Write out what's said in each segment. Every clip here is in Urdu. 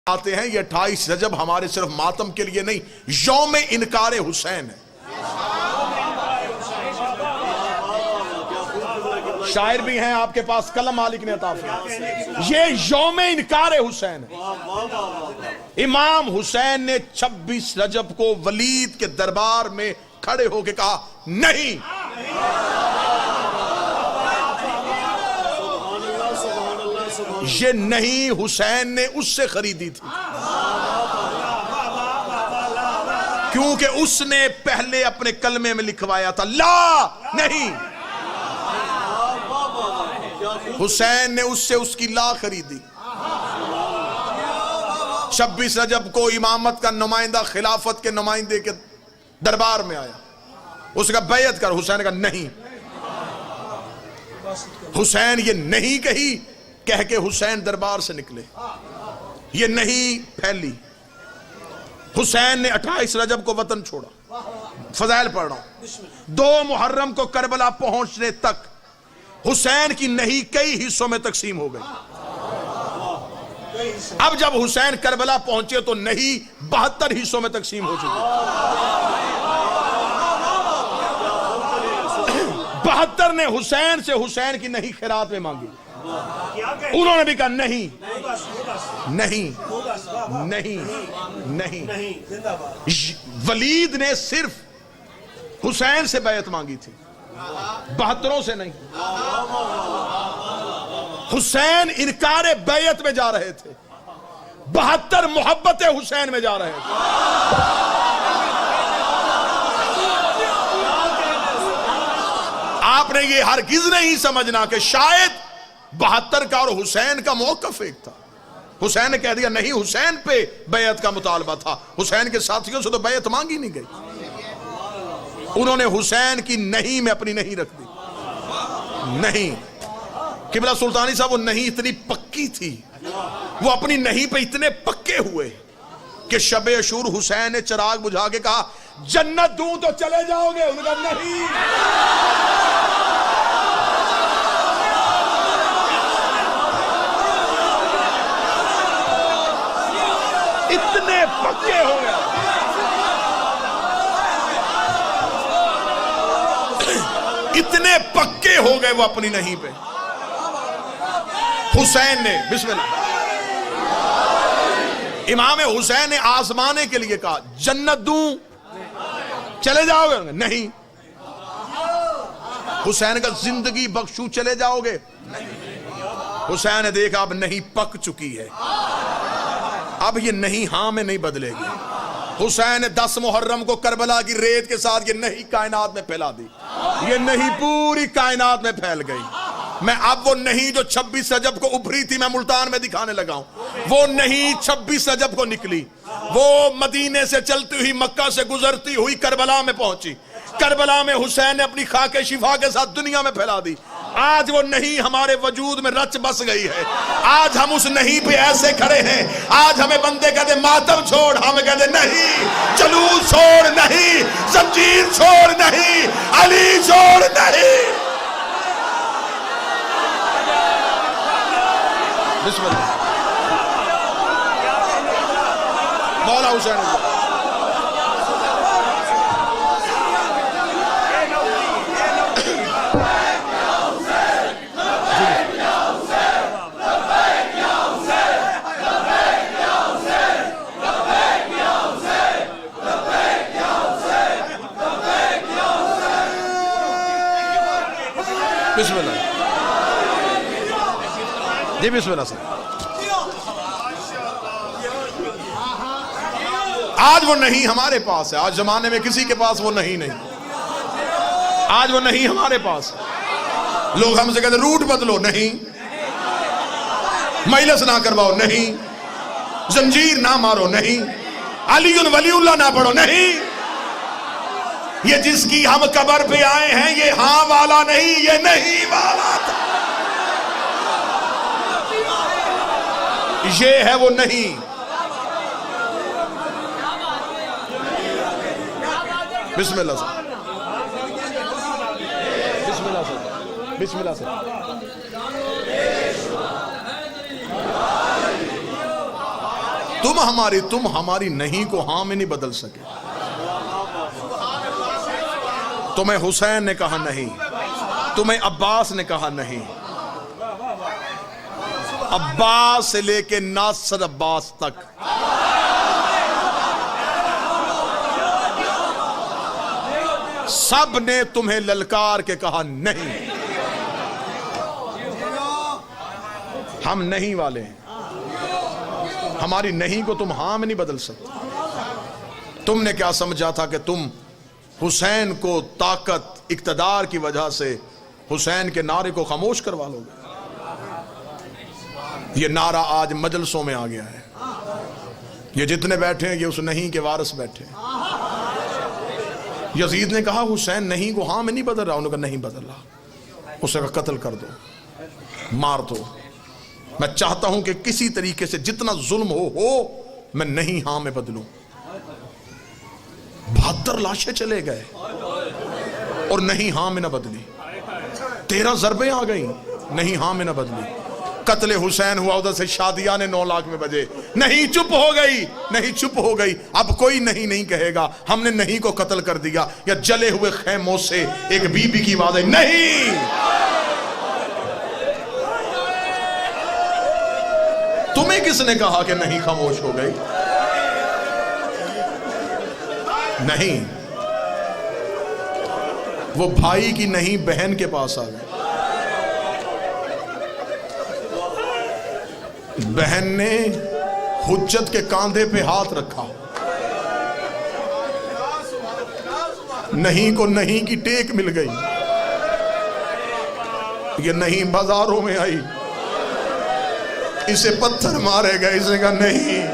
آتے ہیں. یہ 28 رجب ہمارے صرف ماتم کے لیے نہیں، یوم انکار حسین ہے. شاعر بھی ہیں آپ کے پاس، قلم مالک نے عطا فرمایا. یہ یوم انکار حسین ہے. امام حسین نے 26 رجب کو ولید کے دربار میں کھڑے ہو کے کہا نہیں. یہ نہیں حسین نے اس سے خریدی تھی، کیونکہ اس نے پہلے اپنے کلمے میں لکھوایا تھا لا نہیں. حسین نے اس سے اس کی لا خریدی. 26 رجب کو امامت کا نمائندہ خلافت کے نمائندے کے دربار میں آیا. اس کا بیعت کر. حسین نے کہا نہیں. حسین یہ نہیں کہی، کہہ کے حسین دربار سے نکلے. یہ نہیں پھیلی. حسین نے 28 رجب کو وطن چھوڑا. فضائل پڑھ رہا ہوں. 2 محرم کو کربلا پہنچنے تک حسین کی نہیں کئی حصوں میں تقسیم ہو گئی. اب جب حسین کربلا پہنچے تو نہیں 72 حصوں میں تقسیم ہو چکی. 72 نے حسین سے حسین کی نہیں خیرات میں مانگی. انہوں نے بھی کہا نہیں نہیں نہیں نہیں. ولید نے صرف حسین سے بیعت مانگی تھی، 72 سے نہیں. حسین انکار بیعت میں جا رہے تھے، 72 محبت حسین میں جا رہے تھے. آپ نے یہ ہرگز نہیں سمجھنا کہ شاید 72 کا اور حسین کا موقف ایک تھا. حسین نے کہہ دیا نہیں. حسین پہ بیعت کا مطالبہ تھا، حسین کے ساتھیوں سے تو بیعت مانگی نہیں گئی. انہوں نے حسین کی نہیں میں اپنی نہیں رکھ دی. نہیں قبلہ سلطانی صاحب، وہ نہیں اتنی پکی تھی، وہ اپنی نہیں پہ اتنے پکے ہوئے کہ شب عاشور حسین نے چراغ بجھا کے کہا جنت دوں تو چلے جاؤ گے. انہوں نے کہا نہیں. اتنے پکے ہو گئے. اتنے پکے ہو گئے وہ اپنی نہیں پہ. حسین نے بسم اللہ، امام حسین نے آزمانے کے لیے کہا جنت دوں چلے جاؤ گے؟ نہیں. حسین کا زندگی بخشوں چلے جاؤ گے؟ حسین نے دیکھا اب نہیں پک چکی ہے، اب یہ نہیں ہاں میں نہیں بدلے گی. حسین نے 10 محرم کو کربلا کی ریت کے ساتھ یہ نہیں کائنات میں پھیلا دی. یہ نہیں پوری کائنات میں پھیل گئی. میں اب وہ نہیں جو 26 رجب کو ابھری تھی میں ملتان میں دکھانے لگا ہوں، وہ نہیں 26 رجب کو نکلی. وہ مدینے سے چلتی ہوئی مکہ سے گزرتی ہوئی کربلا میں پہنچی. کربلا میں حسین نے اپنی خاک شفا کے ساتھ دنیا میں پھیلا دی. آج وہ نہیں ہمارے وجود میں رچ بس گئی ہے. آج ہم اس نہیں پہ ایسے کھڑے ہیں. آج ہمیں بندے کہتے ماتم چھوڑ، ہم کہتے نہیں. جلوس چھوڑ نہیں، زنجیر چھوڑ نہیں، علی چھوڑ نہیں. بسم اللہ. مولا حسین بسم اللہ جی. بسم اللہ سر. آج وہ نہیں ہمارے پاس ہے. آج زمانے میں کسی کے پاس وہ نہیں. آج وہ نہیں ہمارے پاس. لوگ ہم سے کہتے روٹ بدلو، نہیں. مجلس نہ کرواؤ، نہیں. زنجیر نہ مارو، نہیں. علی ولی اللہ نہ پڑھو، نہیں. یہ جس کی ہم قبر پہ آئے ہیں یہ ہاں والا نہیں، یہ نہیں والا تھا. یہ ہے وہ نہیں. بسم اللہ سے. بسم اللہ سے. بسم اللہ سے. تم ہماری نہیں کو ہاں میں نہیں بدل سکے. تمہیں حسین نے کہا نہیں, تمہیں عباس نے کہا نہیں. عباس سے لے کے ناصر عباس تک سب نے تمہیں للکار کے کہا نہیں, ہم نہیں والے ہیں, ہماری نہیں کو تم ہاں میں نہیں بدل سکتے. تم نے کیا سمجھا تھا کہ تم حسین کو طاقت اقتدار کی وجہ سے حسین کے نعرے کو خاموش کروا لو گے. یہ نعرہ آج مجلسوں میں آ گیا ہے. یہ جتنے بیٹھے ہیں یہ اس نہیں کے وارث بیٹھے ہیں. یزید نے کہا حسین نہیں کو ہاں میں نہیں بدل رہا, انہوں نے کہا نہیں بدل رہا. اسے کہا قتل کر دو, مار دو. میں چاہتا ہوں کہ کسی طریقے سے جتنا ظلم ہو میں نہیں ہاں میں بدلوں. 72 لاشیں چلے گئے اور نہیں ہاں میں نہ بدلی. 13 ضربیں آ گئیں, نہیں ہاں میں نہ بدلی. قتل حسین ہوا, ادھر سے شادیاں نے 9 لاکھ میں بجے. نہیں چپ ہو گئی, نہیں چپ ہو گئی. اب کوئی نہیں کہے گا ہم نے نہیں کو قتل کر دیا. یا جلے ہوئے خیموں سے ایک بی بی کی آواز ہے نہیں. تمہیں کس نے کہا کہ نہیں خاموش ہو گئی؟ نہیں, وہ بھائی کی نہیں بہن کے پاس آ گئے. بہن نے حجت کے کاندھے پہ ہاتھ رکھا, نہیں کو نہیں کی ٹیک مل گئی. یہ نہیں بازاروں میں آئی, اسے پتھر مارے گئے, اسے کہا نہیں.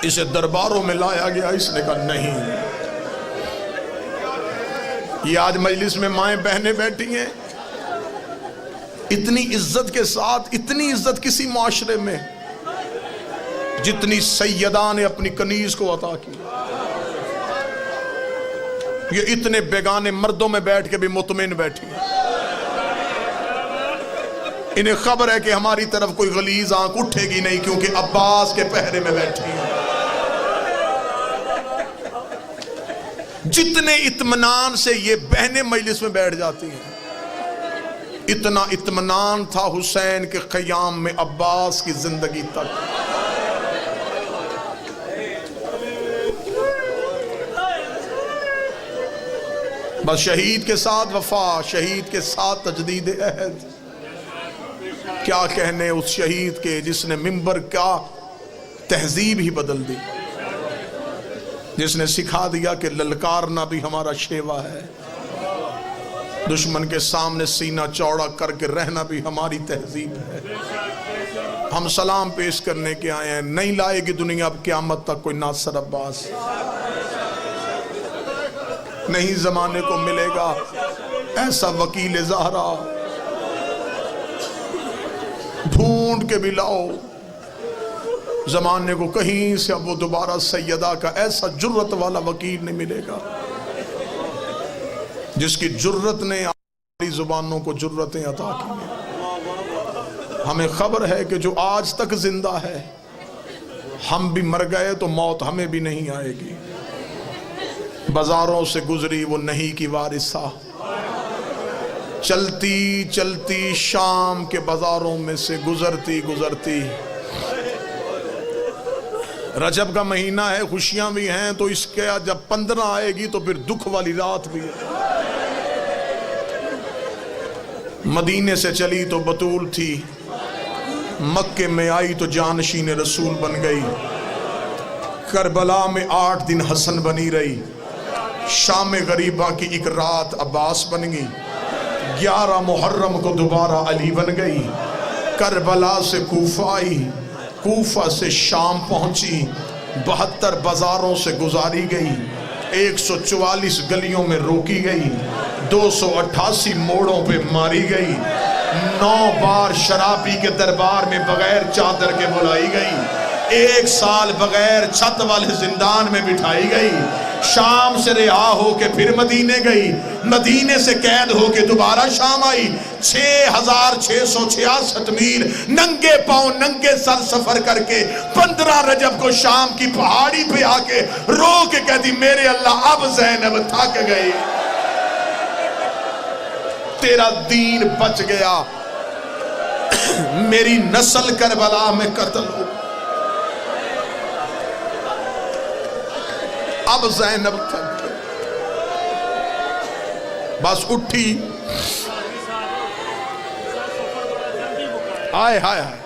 اسے درباروں میں لایا گیا, اس نے کہا نہیں. یہ آج مجلس میں مائیں بہنیں بیٹھی ہیں اتنی عزت کے ساتھ, اتنی عزت کسی معاشرے میں جتنی سیدہ نے اپنی کنیز کو عطا کی. یہ اتنے بیگانے مردوں میں بیٹھ کے بھی مطمئن بیٹھی ہیں. انہیں خبر ہے کہ ہماری طرف کوئی غلیظ آنکھ اٹھے گی نہیں, کیونکہ عباس کے پہرے میں بیٹھی ہیں. جتنے اطمینان سے یہ بہنیں مجلس میں بیٹھ جاتی ہیں, اتنا اطمینان تھا حسین کے قیام میں عباس کی زندگی تک. بس شہید کے ساتھ وفا, شہید کے ساتھ تجدید عہد. کیا کہنے اس شہید کے جس نے منبر کا تہذیب ہی بدل دی, جس نے سکھا دیا کہ للکارنا بھی ہمارا شیوا ہے, دشمن کے سامنے سینہ چوڑا کر کے رہنا بھی ہماری تہذیب ہے. ہم سلام پیش کرنے کے آئے ہیں. نہیں لائے گی دنیا اب قیامت تک کوئی ناصر عباس, نہیں زمانے کو ملے گا ایسا وکیل زہرا. ڈھونڈ کے بھی لاؤ, زمانے کو کہیں سے اب وہ دوبارہ سیدہ کا ایسا جرت والا وکیل نہیں ملے گا جس کی جرت نے ہماری زبانوں کو جرتیں عطا کی. ہمیں خبر ہے کہ جو آج تک زندہ ہے, ہم بھی مر گئے تو موت ہمیں بھی نہیں آئے گی. بازاروں سے گزری وہ نہیں کی وارثہ, چلتی چلتی شام کے بازاروں میں سے گزرتی گزرتی. رجب کا مہینہ ہے, خوشیاں بھی ہیں, تو اس کے جب 15 آئے گی تو پھر دکھ والی رات بھی ہے. مدینے سے چلی تو بطول تھی, مکے میں آئی تو جانشین رسول بن گئی. کربلا میں 8 دن حسن بنی رہی, شام غریبہ کی ایک رات عباس بن گئی. 11 محرم کو دوبارہ علی بن گئی. کربلا سے کوفہ آئی, کوفہ سے شام پہنچی, 72 بازاروں سے گزاری گئی, 144 گلیوں میں روکی گئی, 288 موڑوں پہ ماری گئی, 9 بار شرابی کے دربار میں بغیر چادر کے بلائی گئی, 1 سال بغیر چھت والے زندان میں بٹھائی گئی, شام سے رہا ہو کے پھر مدینے گئی، مدینے سے قید ہو کے دوبارہ شام آئی، 6666 میل ننگے پاؤں ننگے سر سفر کر کے 15 رجب کو شام کی پہاڑی پہ آ کے رو کے کہتی میرے اللہ اب زینب تھک گئی، تیرا دین بچ گیا، میری نسل کربلا میں قتل ہو، اب زینب تھک گئی، بس اٹھی، آئے ہائے ہائے،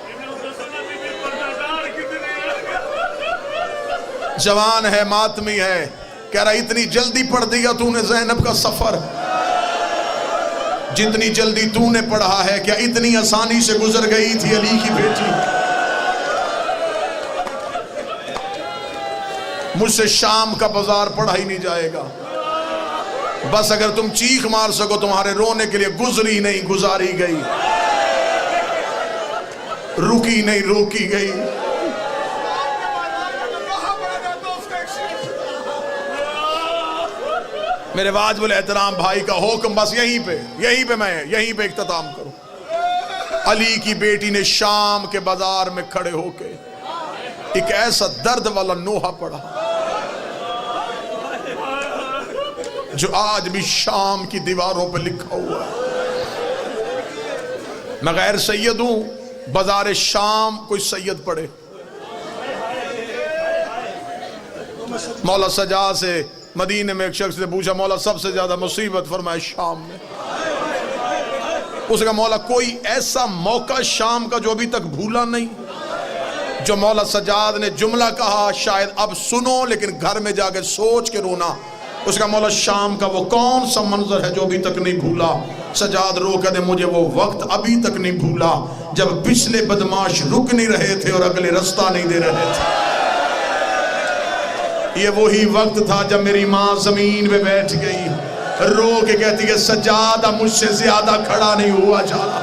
جوان ہے ماتمی ہے، کہہ رہا اتنی جلدی پڑھ دیا تو نے زینب کا سفر، جتنی جلدی تو نے پڑھا ہے کیا اتنی آسانی سے گزر گئی تھی علی کی بیٹی؟ مجھ سے شام کا بازار پڑھا ہی نہیں جائے گا، بس اگر تم چیخ مار سکو تمہارے رونے کے لیے گزری نہیں گزاری گئی، رکی نہیں روکی گئی۔ میرے واجب الاحترام بھائی کا حکم بس یہیں پہ اختتام کروں۔ علی کی بیٹی نے شام کے بازار میں کھڑے ہو کے ایک ایسا درد والا نوحہ پڑھا جو آج بھی شام کی دیواروں پہ لکھا ہوا ہے۔ میں غیر سید ہوں، بازار شام کوئی سید پڑھے۔ مولا سجاد سے مدینے میں ایک شخص نے پوچھا مولا سب سے زیادہ مصیبت، فرمایا شام میں۔ اس کا مولا کوئی ایسا موقع شام کا جو ابھی تک بھولا نہیں، جو مولا سجاد نے جملہ کہا شاید اب سنو لیکن گھر میں جا کے سوچ کے رونا۔ اس کا مولا شام کا وہ کون سا منظر ہے جو ابھی تک نہیں بھولا؟ سجاد رو کہتے مجھے وہ وقت ابھی تک نہیں بھولا جب پچھلے بدماش رک نہیں رہے تھے اور اگلے رستہ نہیں دے رہے تھے۔ یہ وہی وقت تھا جب میری ماں زمین پہ بیٹھ گئی، رو کے کہتی ہے سجادہ مجھ سے زیادہ کھڑا نہیں ہوا جانا،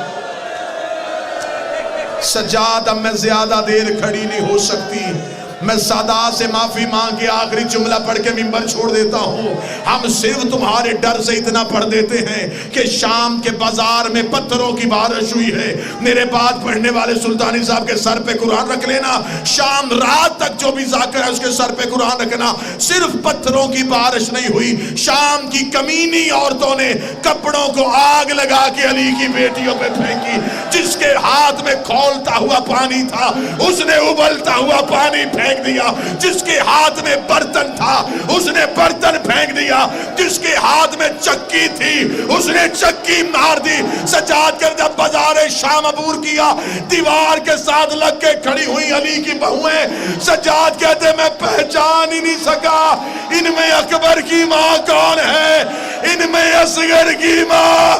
سجادہ میں زیادہ دیر کھڑی نہیں ہو سکتی، میں سادات سے معافی مانگ کے آخری جملہ پڑھ کے منبر چھوڑ دیتا ہوں۔ ہم صرف تمہارے ڈر سے اتنا پڑھ دیتے ہیں کہ شام کے بازار میں پتھروں کی بارش ہوئی ہے۔ میرے بعد پڑھنے والے سلطانی صاحب کے سر پہ قرآن رکھ لینا، شام رات تک جو بھی ذاکر ہے اس کے سر پہ قرآن رکھنا۔ صرف پتھروں کی بارش نہیں ہوئی، شام کی کمینی عورتوں نے کپڑوں کو آگ لگا کے علی کی بیٹیوں پہ پھینکی۔ جس کے ہاتھ میں کھولتا ہوا پانی تھا اس نے ابلتا ہوا پانی پھینک دیا، جس کے ہاتھ میں برتن تھا اس نے برتن پھینک دیا، جس کے ہاتھ میں چکی تھی اس نے چکی مار دی۔ سجاد کر جب بازار شام عبور کیا، دیوار کے ساتھ لگ کے کھڑی ہوئی علی کی بہویں، سجاد کہتے میں پہچان ہی نہیں سکا ان میں اکبر کی ماں کون ہے، ان میں اصغر کی ماں